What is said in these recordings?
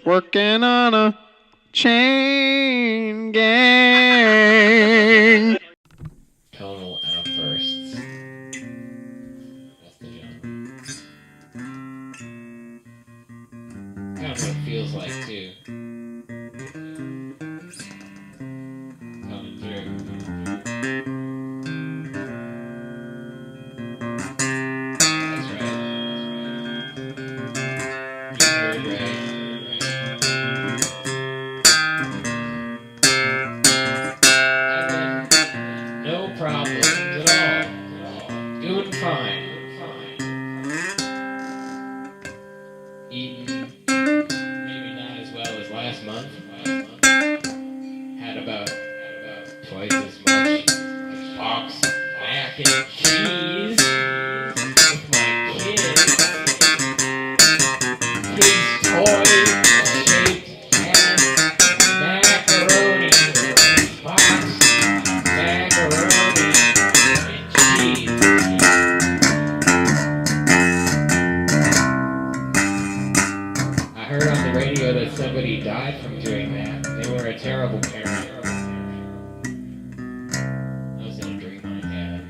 Working on a chain gang. Tonal outbursts. That's the genre. Kind of what it feels like too. Coming through. That's right. You heard right. No problems at all. Doing fine. Eating maybe not as well as last month. Had about twice as much box mac and cheese with my kids. Kids' toys shaped as macaroni. Box macaroni and cheese. I heard on the radio that somebody died from doing that. They were a terrible parent. That was in a dream I had.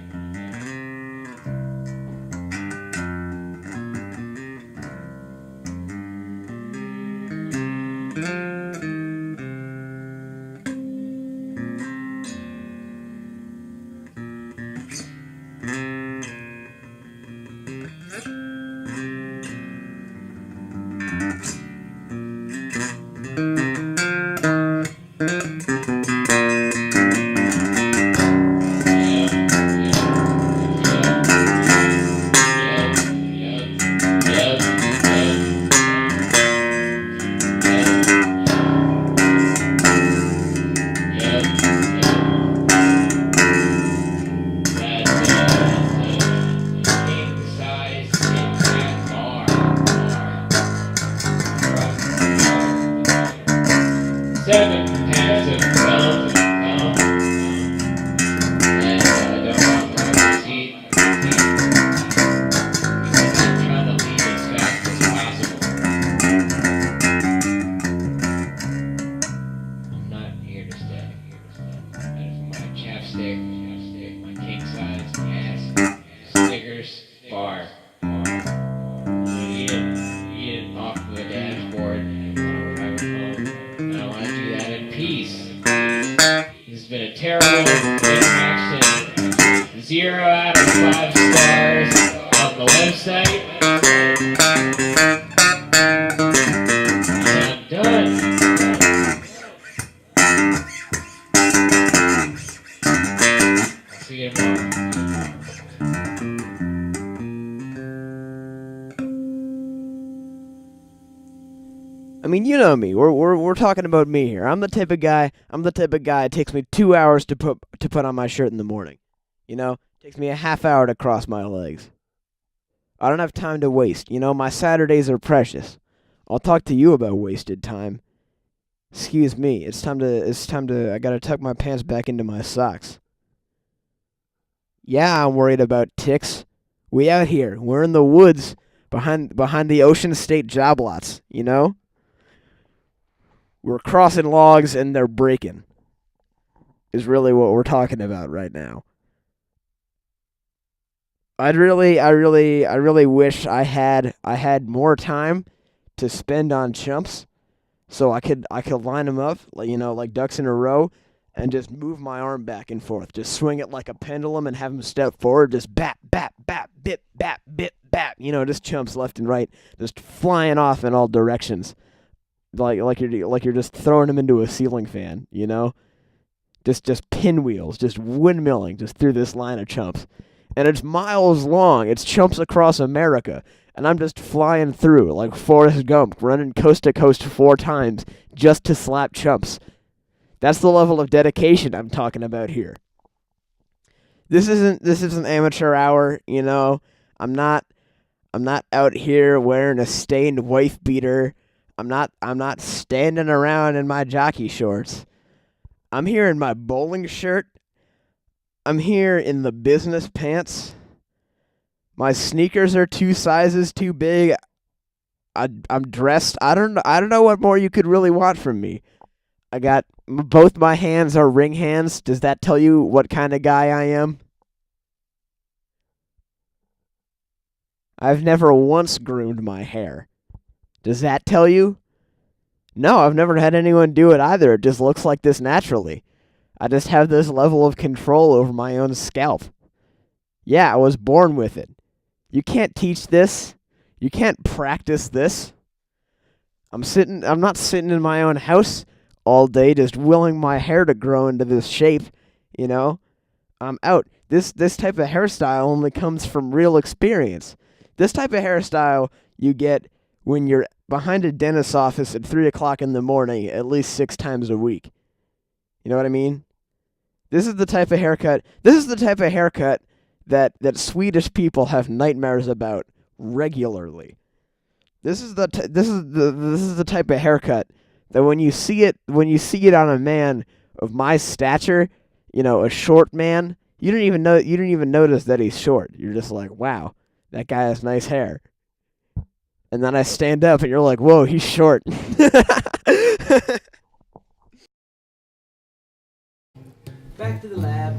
I mean, you know me. We're talking about me here. I'm the type of guy. It takes me 2 hours to put on my shirt in the morning. You know, it takes me a half hour to cross my legs. I don't have time to waste. You know, my Saturdays are precious. I'll talk to you about wasted time. Excuse me. It's time to. I gotta tuck my pants back into my socks. Yeah, I'm worried about ticks. We out here. We're in the woods behind the Ocean State job lots. You know. We're crossing logs and they're breaking. Is really what we're talking about right now. I really wish I had more time to spend on chumps, so I could line them up, like ducks in a row, and just move my arm back and forth, just swing it like a pendulum and have them step forward, just bap bap bap bip bap bip bap, just chumps left and right, just flying off in all directions. Like you're just throwing them into a ceiling fan, Just pinwheels, just windmilling just through this line of chumps. And it's miles long. It's chumps across America. And I'm just flying through like Forrest Gump, running coast to coast 4 times just to slap chumps. That's the level of dedication I'm talking about here. This isn't amateur hour, I'm not out here wearing a stained wife beater. I'm not standing around in my jockey shorts. I'm here in my bowling shirt. I'm here in the business pants. My sneakers are 2 sizes too big. I'm dressed. I don't know what more you could really want from me. I got both my hands are ring hands. Does that tell you what kind of guy I am? I've never once groomed my hair. Does that tell you? No, I've never had anyone do it either. It just looks like this naturally. I just have this level of control over my own scalp. Yeah, I was born with it. You can't teach this. You can't practice this. I'm not sitting in my own house all day just willing my hair to grow into this shape, you know? I'm out. This type of hairstyle only comes from real experience. This type of hairstyle you get when you're behind a dentist's office at 3 o'clock in the morning at least 6 times a week. You know what I mean? This is the type of haircut. This is the type of haircut that Swedish people have nightmares about regularly. This is the type of haircut that when you see it on a man of my stature, you know, a short man, you don't even notice that he's short. You're just like, wow, that guy has nice hair. And then I stand up and you're like, whoa, he's short. Back to the lab.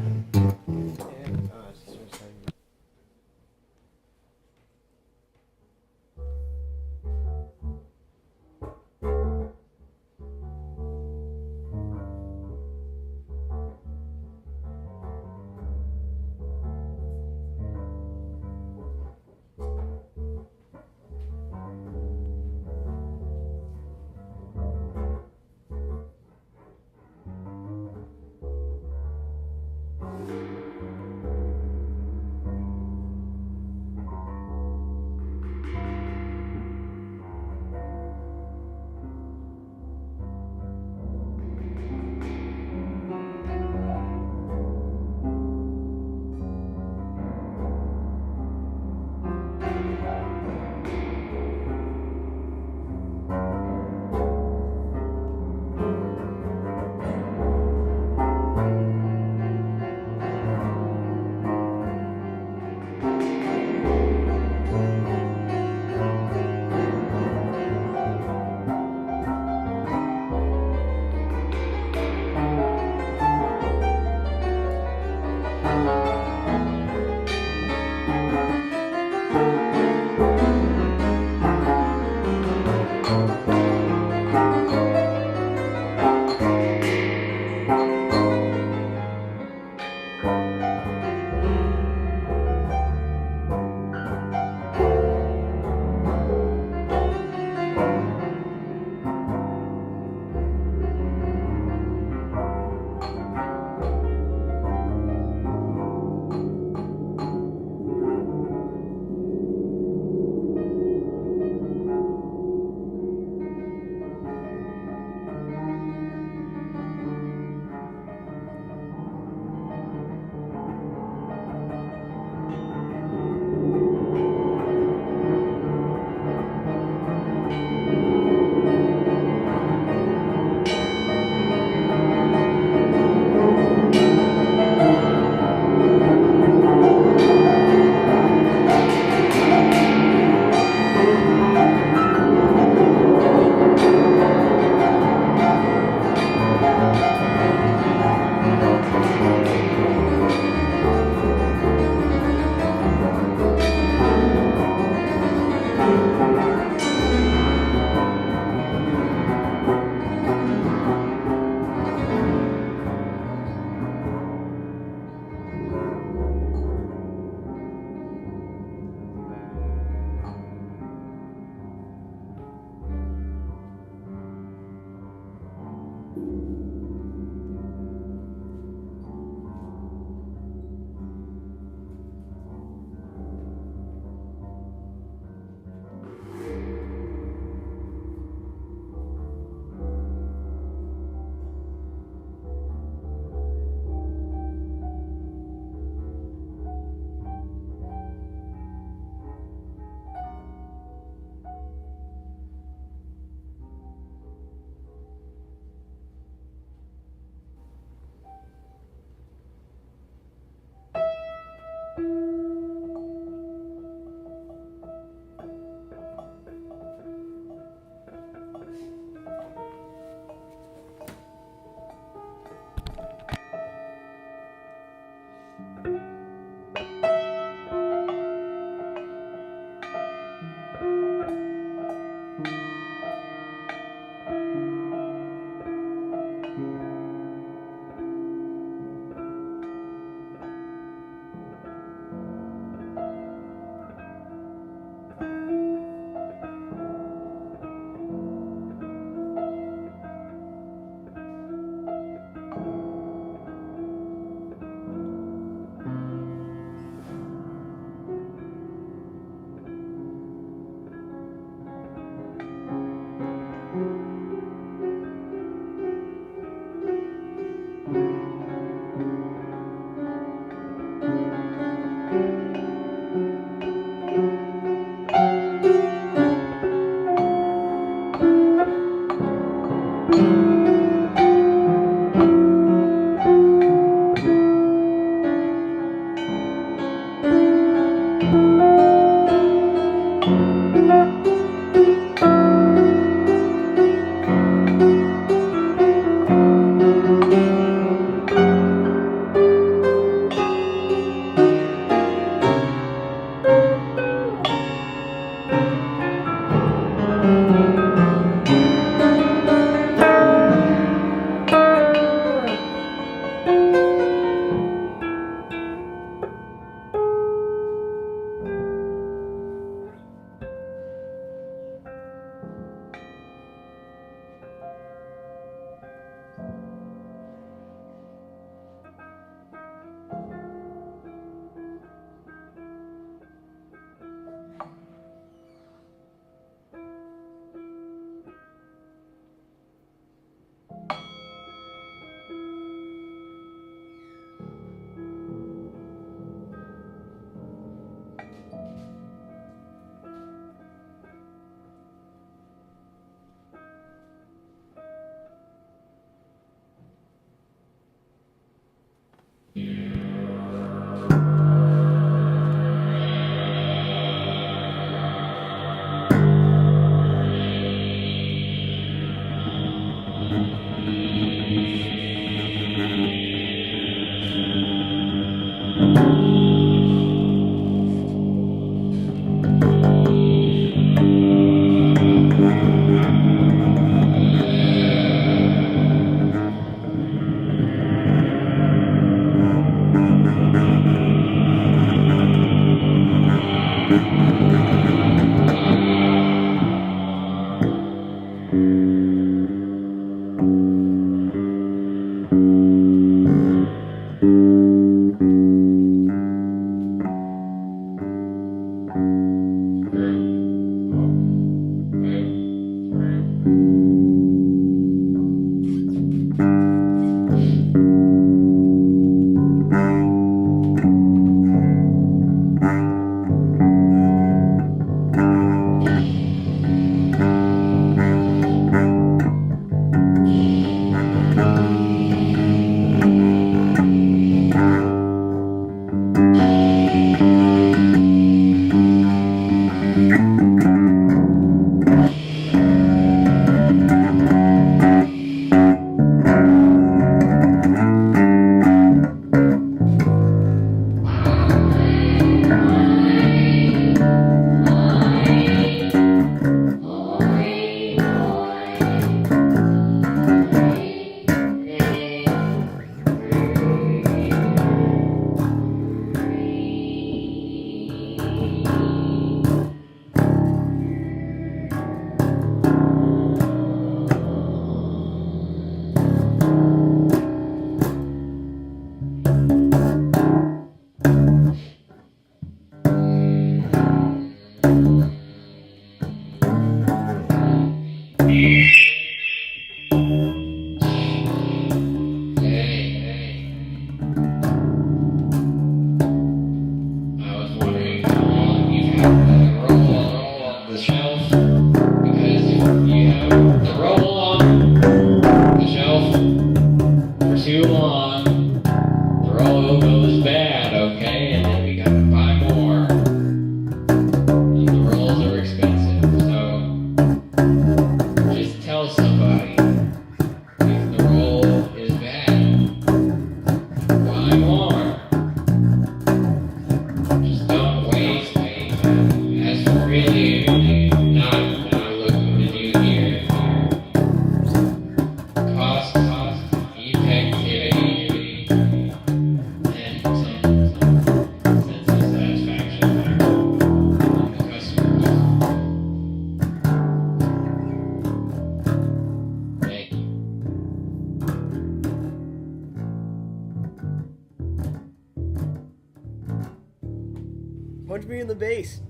Punch me in the base.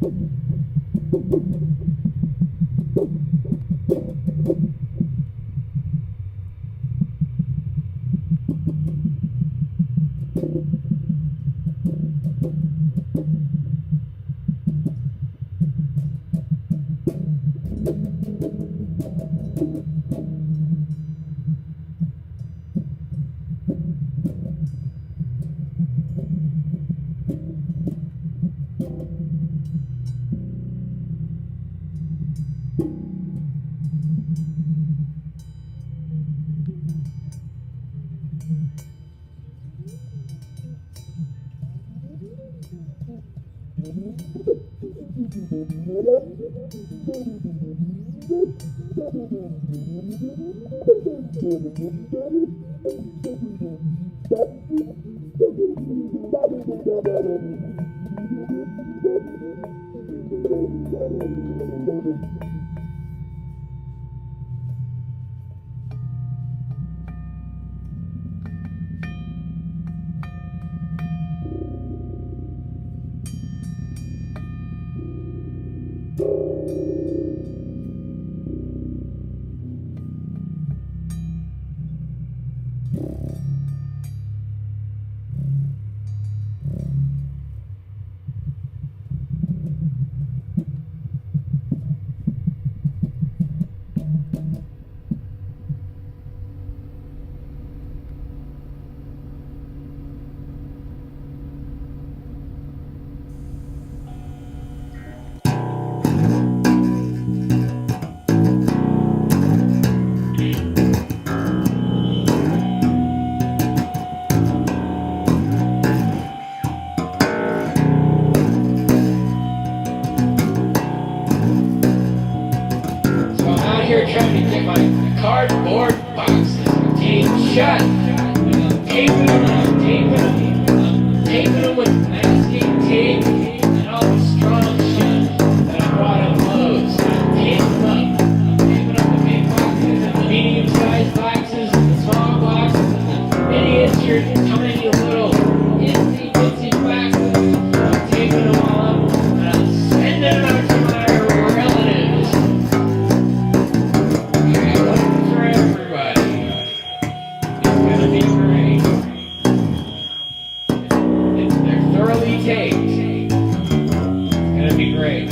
So I'm out here trying to get my cardboard boxes taped shut. And I'm taping them, and I'm taping them with masking tape and all the strong shit that I brought up Lowe's. I'm taping them up. I'm taping up the big boxes and the medium-sized boxes and the small boxes and the miniature tiny little itsy-bitsy boxes. I'm taping them all up and I'm sending them out to my relatives. I got one for everybody. It's gonna be great. They're thoroughly taped. It's gonna be great.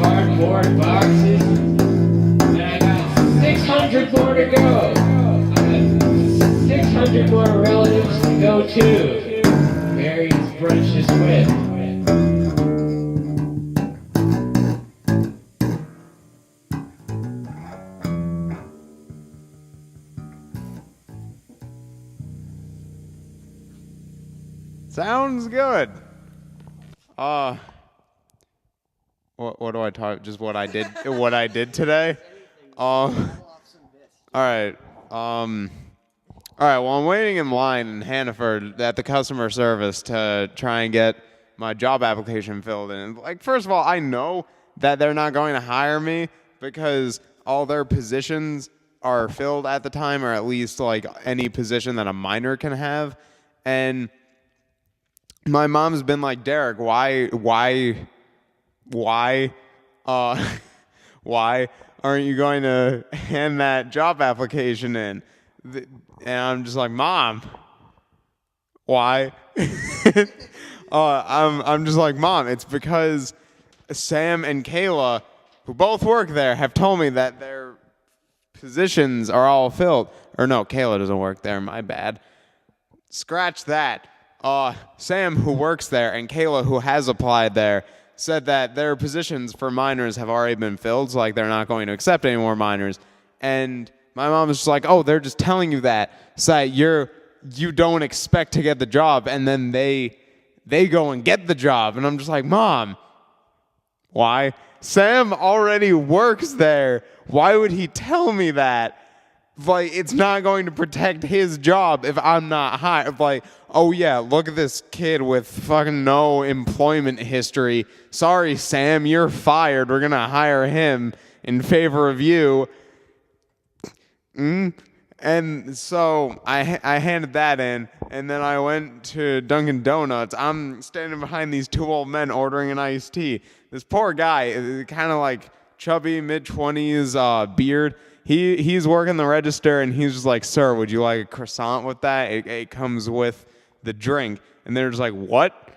Cardboard boxes, and I got 600 more to go. I got 600 more relatives to go to. Mary's brunches with. Sounds good. What do I talk? Just what I did. What I did today. All right. All right. Well, I'm waiting in line in Hannaford at the customer service to try and get my job application filled in. Like, first of all, I know that they're not going to hire me because all their positions are filled at the time, or at least like any position that a minor can have. And my mom's been like, Derek, why, why aren't you going to hand that job application in? And I'm just like, Mom, why? I'm just like, Mom, it's because Sam and Kayla, who both work there, have told me that their positions are all filled. Or no, Kayla doesn't work there, my bad. Scratch that. Sam, who works there, and Kayla, who has applied there, said that their positions for minors have already been filled, so like they're not going to accept any more minors. And my mom was just like, oh, they're just telling you that so that you don't expect to get the job, and then they go and get the job. And I'm just like, Mom, why? Sam already works there. Why would he tell me that? Like, it's not going to protect his job if I'm not hired. Like, oh yeah, look at this kid with fucking no employment history. Sorry, Sam, you're fired. We're gonna hire him in favor of you. And so I handed that in, and then I went to Dunkin' Donuts. I'm standing behind these two old men ordering an iced tea. This poor guy, kind of like chubby, mid-20s, beard. He's working the register, and he's just like, sir, would you like a croissant with that? It comes with the drink. And they're just like, what?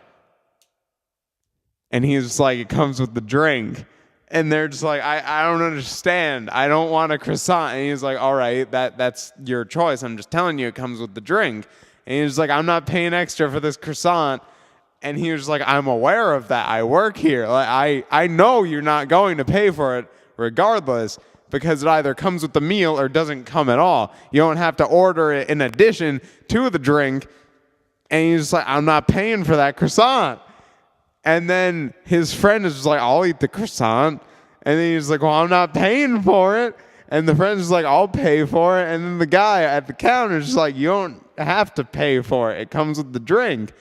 And he's just like, it comes with the drink. And they're just like, I don't understand. I don't want a croissant. And he's like, all right, that's your choice. I'm just telling you it comes with the drink. And he's like, I'm not paying extra for this croissant. And he was like, I'm aware of that. I work here. Like, I know you're not going to pay for it regardless, because it either comes with the meal or doesn't come at all. You don't have to order it in addition to the drink. And he's just like, I'm not paying for that croissant. And then his friend is just like, I'll eat the croissant. And then he's like, well, I'm not paying for it. And the friend's just like, I'll pay for it. And then the guy at the counter is just like, you don't have to pay for it. It comes with the drink.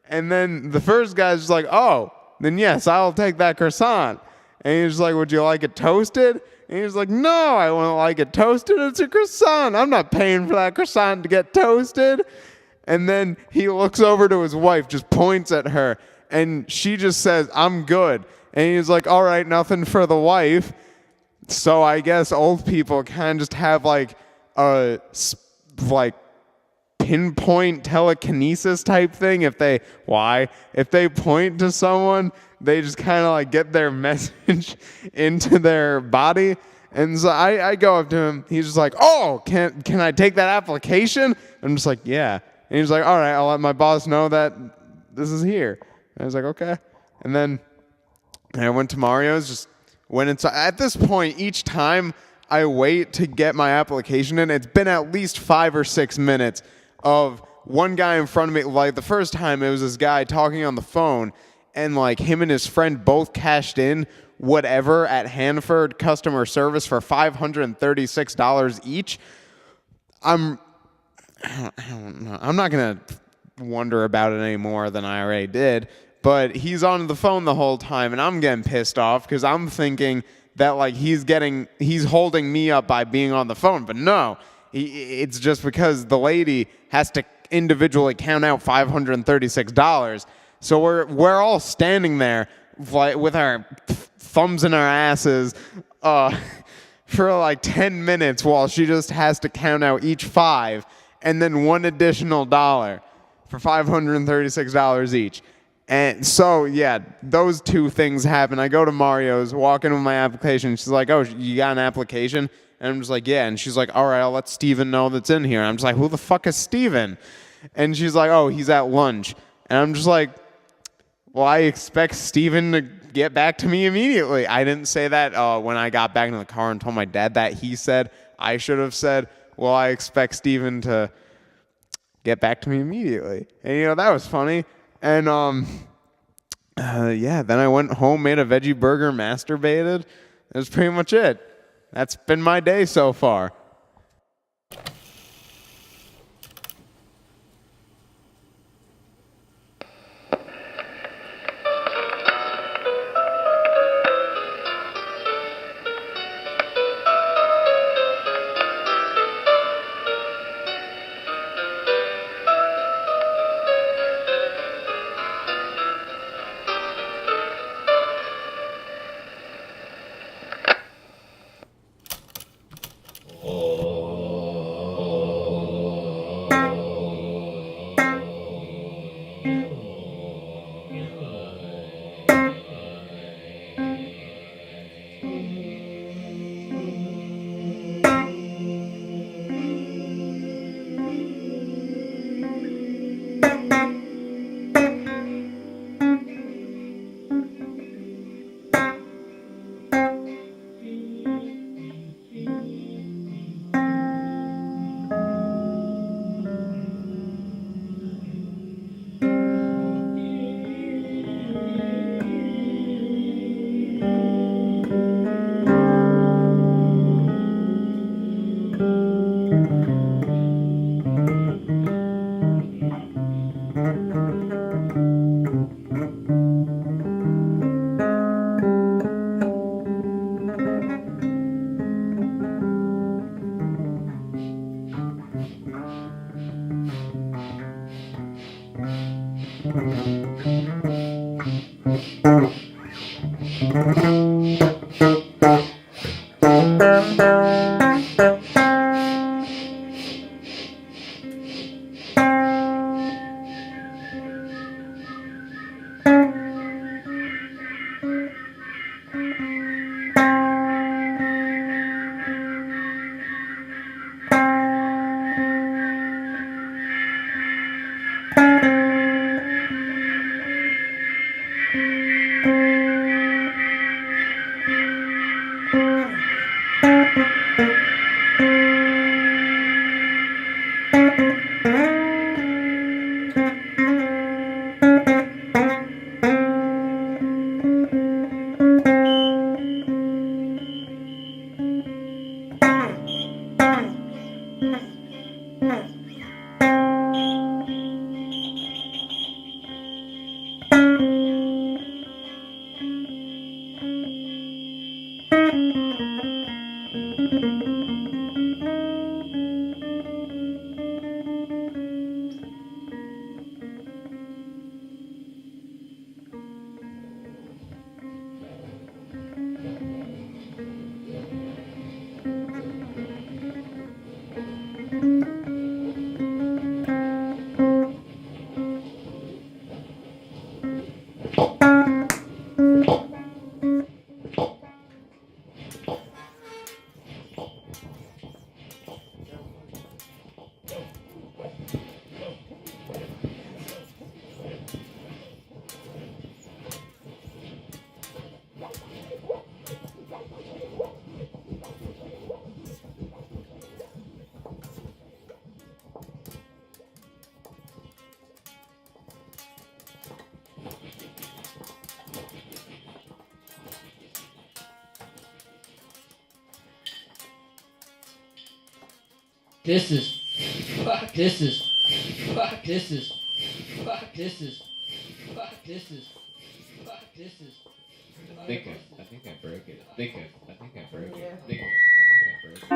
And then the first guy's just like, oh, then yes, I'll take that croissant. And he's like, would you like it toasted? And he's like, no, I won't like it toasted. It's a croissant. I'm not paying for that croissant to get toasted. And then he looks over to his wife, just points at her, and she just says, I'm good. And he's like, all right, nothing for the wife. So I guess old people kind of just have like a pinpoint telekinesis type thing. If they point to someone, they just kind of like get their message into their body. And so I go up to him. He's just like, oh, can I take that application? I'm just like, yeah. And he's like, all right, I'll let my boss know that this is here. And I was like, okay. And then I went to Mario's, just went inside. At this point, each time I wait to get my application in, it's been at least 5 or 6 minutes of one guy in front of me. Like the first time, it was this guy talking on the phone, and like him and his friend both cashed in whatever at Hanford customer service for $536 each. I don't know. I'm not going to wonder about it any more than I already did. But he's on the phone the whole time, and I'm getting pissed off because I'm thinking that like he's holding me up by being on the phone. But no, it's just because the lady has to individually count out $536. So we're all standing there with our thumbs in our asses for like 10 minutes while she just has to count out each $5 and then one additional $1 for $536 each. And so, yeah, those two things happen. I go to Mario's, walk in with my application. She's like, oh, you got an application? And I'm just like, yeah. And she's like, all right, I'll let Steven know that's in here. And I'm just like, who the fuck is Steven? And she's like, oh, he's at lunch. And I'm just like, well, I expect Steven to get back to me immediately. I didn't say that when I got back in the car and told my dad that. He said, I should have said, well, I expect Steven to get back to me immediately. And, that was funny. And, yeah, then I went home, made a veggie burger, masturbated. That's pretty much it. That's been my day so far. This is fuck. This is fuck. This is fuck. This is fuck. This is fuck. This is. I think I broke it. I think I broke it. I think I broke it.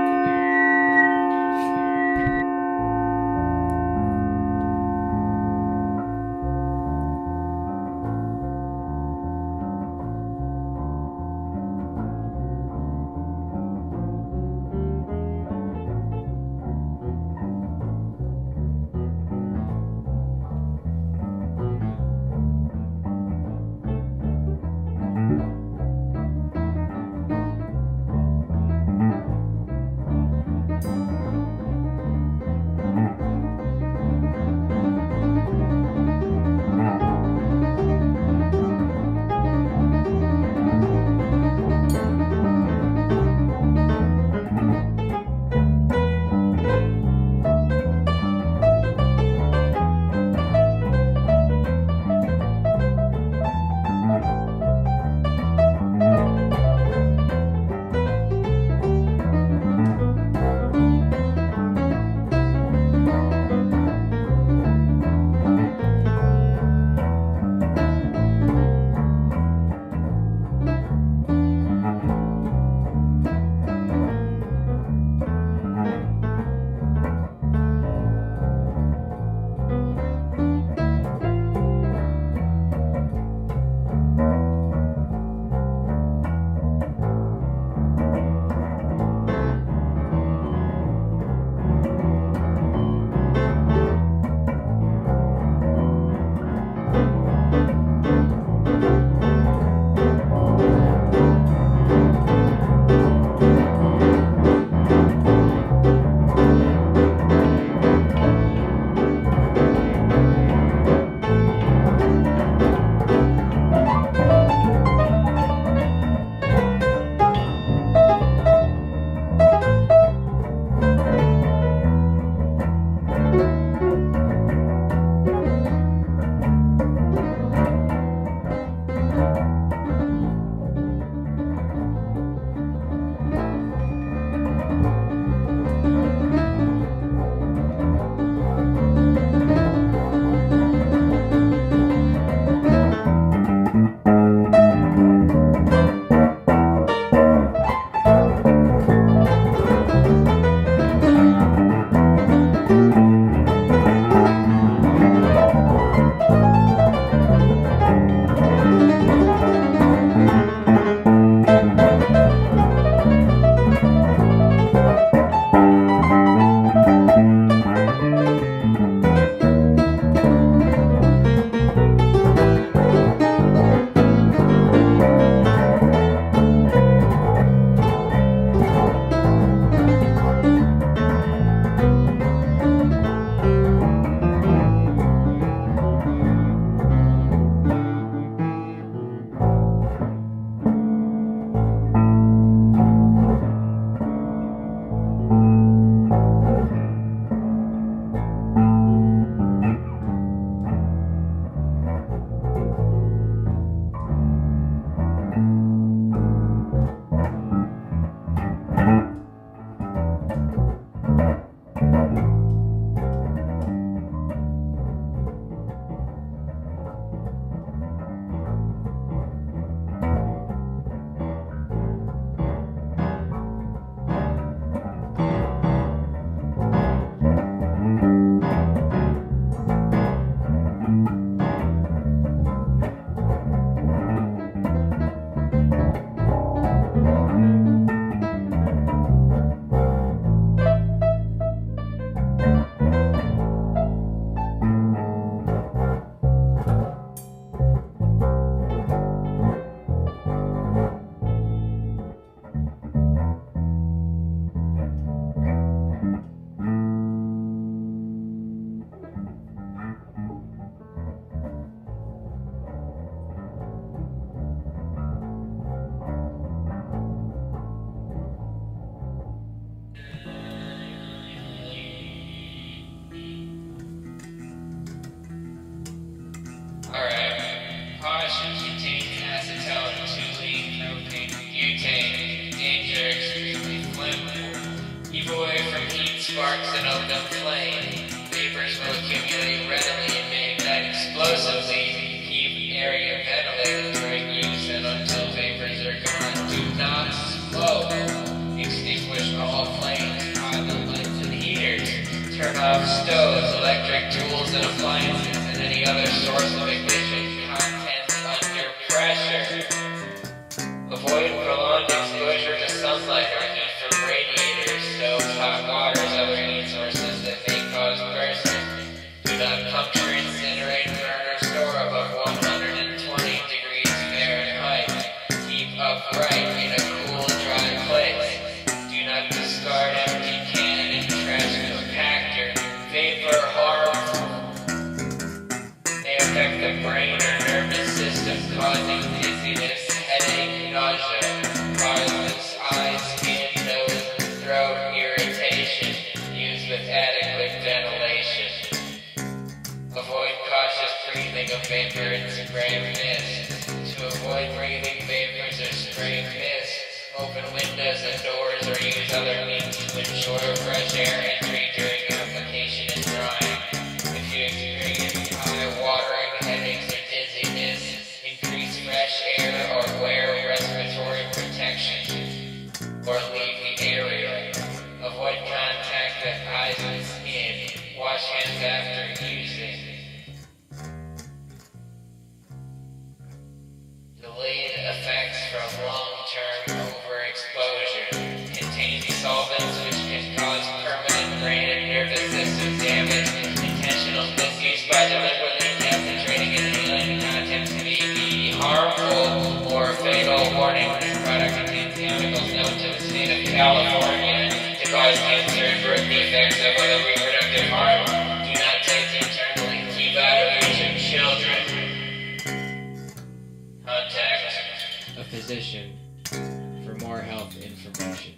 sparks an open flame. Vapors will accumulate readily and may ignite explosively. Keep area ventilated during use and until vapors are gone. Do not smoke. Extinguish all flames, pilot lights and heaters. Turn off stoves, electric tools and appliances, and any other source of ignition contents under pressure. Avoid prolonged exposure to sunlight or heat from radiators, stoves, hot waters, other heat sources that may cause bursting. Do not puncture, incinerate, burn, or store above 120 degrees Fahrenheit. Keep upright in a cool, dry place. Do not discard empty can in trash compactor. Vapor harmful. They affect the brain or nervous system, causing dizziness, headache, nausea, paralysis, eyes, skin, nose, throat irritation. Use with adequate ventilation. Avoid cautious breathing of vapor and spray mist. To avoid breathing vapors or spray mist, open windows and doors or use other means to ensure fresh air entry during application and drying. If you experience eye-watering headaches or dizziness, increase fresh air or wear respiratory protection, or leave the area. Avoid contact with eyes and skin. Wash hands after using. Delayed effects from long-term overexposure. Contains solvents which can cause permanent brain and nervous system damage. Intentional misuse by deliberately concentrating and inhaling contents may be harmful or fatal. Warning, this product contains chemicals known to the state of California to cause cancer and birth defects of other reproductive harm. Do not take internally. Keep out of reach of children. Contact a physician for more health information.